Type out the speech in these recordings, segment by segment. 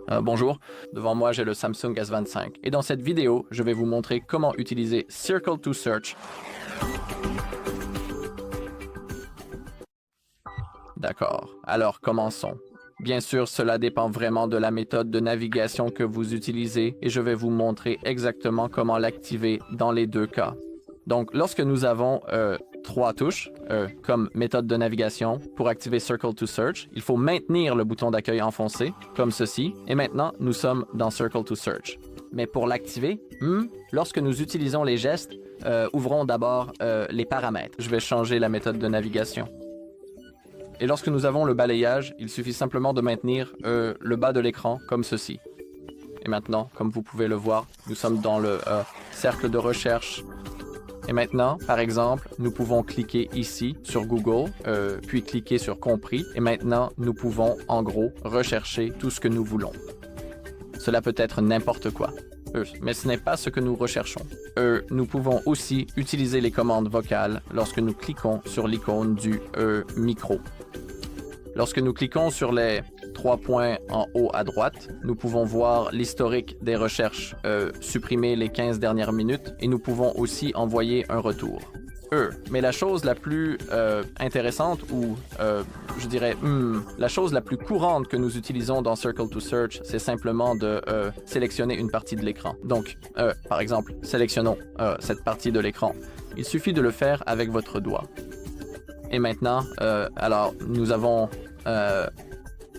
Bonjour, devant moi j'ai le Samsung S25 et dans cette vidéo je vais vous montrer comment utiliser Circle to Search. D'accord, alors commençons. Bien sûr, cela dépend vraiment de la méthode de navigation que vous utilisez et je vais vous montrer exactement comment l'activer dans les deux cas. Donc, lorsque nous avons trois touches comme méthode de navigation pour activer Circle to Search, il faut maintenir le bouton d'accueil enfoncé, comme ceci, et maintenant, nous sommes dans Circle to Search. Mais pour l'activer, lorsque nous utilisons les gestes, ouvrons d'abord les paramètres. Je vais changer la méthode de navigation. Et lorsque nous avons le balayage, il suffit simplement de maintenir le bas de l'écran comme ceci. Et maintenant, comme vous pouvez le voir, nous sommes dans le cercle de recherche. Et maintenant, par exemple, nous pouvons cliquer ici sur Google, puis cliquer sur Compris. Et maintenant, nous pouvons, en gros, rechercher tout ce que nous voulons. Cela peut être n'importe quoi. Mais ce n'est pas ce que nous recherchons. Nous pouvons aussi utiliser les commandes vocales lorsque nous cliquons sur l'icône du micro. Lorsque nous cliquons sur les trois points en haut à droite, nous pouvons voir l'historique des recherches, supprimer les 15 dernières minutes et nous pouvons aussi envoyer un retour. Mais la chose la plus intéressante ou je dirais la chose la plus courante que nous utilisons dans Circle to Search, c'est simplement de sélectionner une partie de l'écran. Donc, par exemple, sélectionnons cette partie de l'écran. Il suffit de le faire avec votre doigt. Et maintenant, alors, nous avons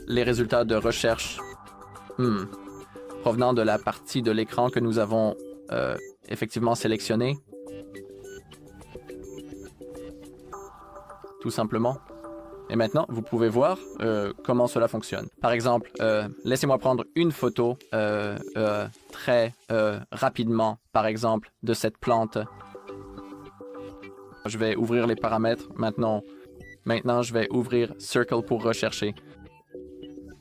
les résultats de recherche provenant de la partie de l'écran que nous avons effectivement sélectionnée. Tout simplement. Et maintenant, vous pouvez voir comment cela fonctionne. Par exemple, laissez-moi prendre une photo très rapidement, par exemple, de cette plante. Je vais ouvrir les paramètres maintenant. Maintenant, je vais ouvrir Circle pour rechercher.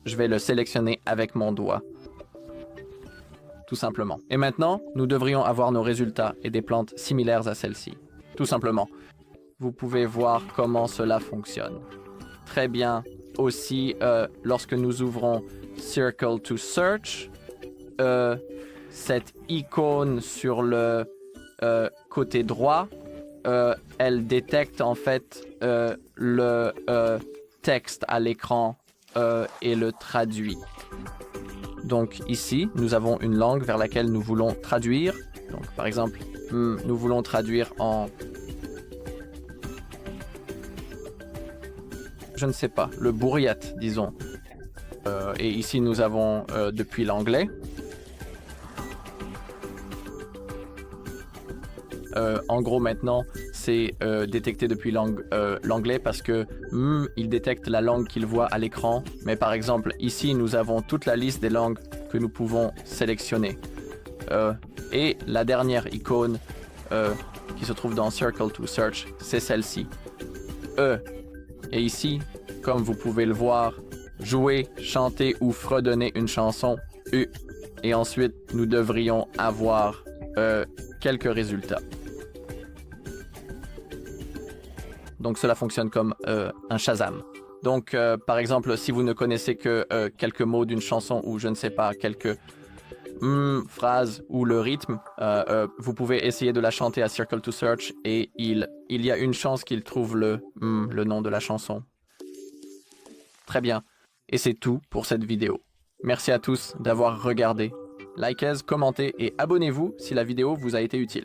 Je vais le sélectionner avec mon doigt. Tout simplement. Et maintenant, nous devrions avoir nos résultats et des plantes similaires à celle-ci. Tout simplement. Vous pouvez voir comment cela fonctionne. Très bien. Aussi, lorsque nous ouvrons Circle to Search, cette icône sur le côté droit, elle détecte en fait le texte à l'écran et le traduit. Donc ici, nous avons une langue vers laquelle nous voulons traduire. Donc par exemple, nous voulons traduire en... je ne sais pas, le bourriat, disons. Et ici, nous avons depuis l'anglais. En gros, maintenant, c'est détecté depuis l'anglais parce que il détecte la langue qu'il voit à l'écran. Mais par exemple, ici, nous avons toute la liste des langues que nous pouvons sélectionner. Et la dernière icône qui se trouve dans Circle to Search, c'est celle-ci. Et ici, comme vous pouvez le voir, jouer, chanter ou fredonner une chanson, et ensuite, nous devrions avoir quelques résultats. Donc cela fonctionne comme un Shazam. Donc par exemple, si vous ne connaissez que quelques mots d'une chanson ou je ne sais pas, quelques phrases ou le rythme, vous pouvez essayer de la chanter à Circle to Search et il y a une chance qu'il trouve le nom de la chanson. Très bien. Et c'est tout pour cette vidéo. Merci à tous d'avoir regardé. Likez, commentez et abonnez-vous si la vidéo vous a été utile.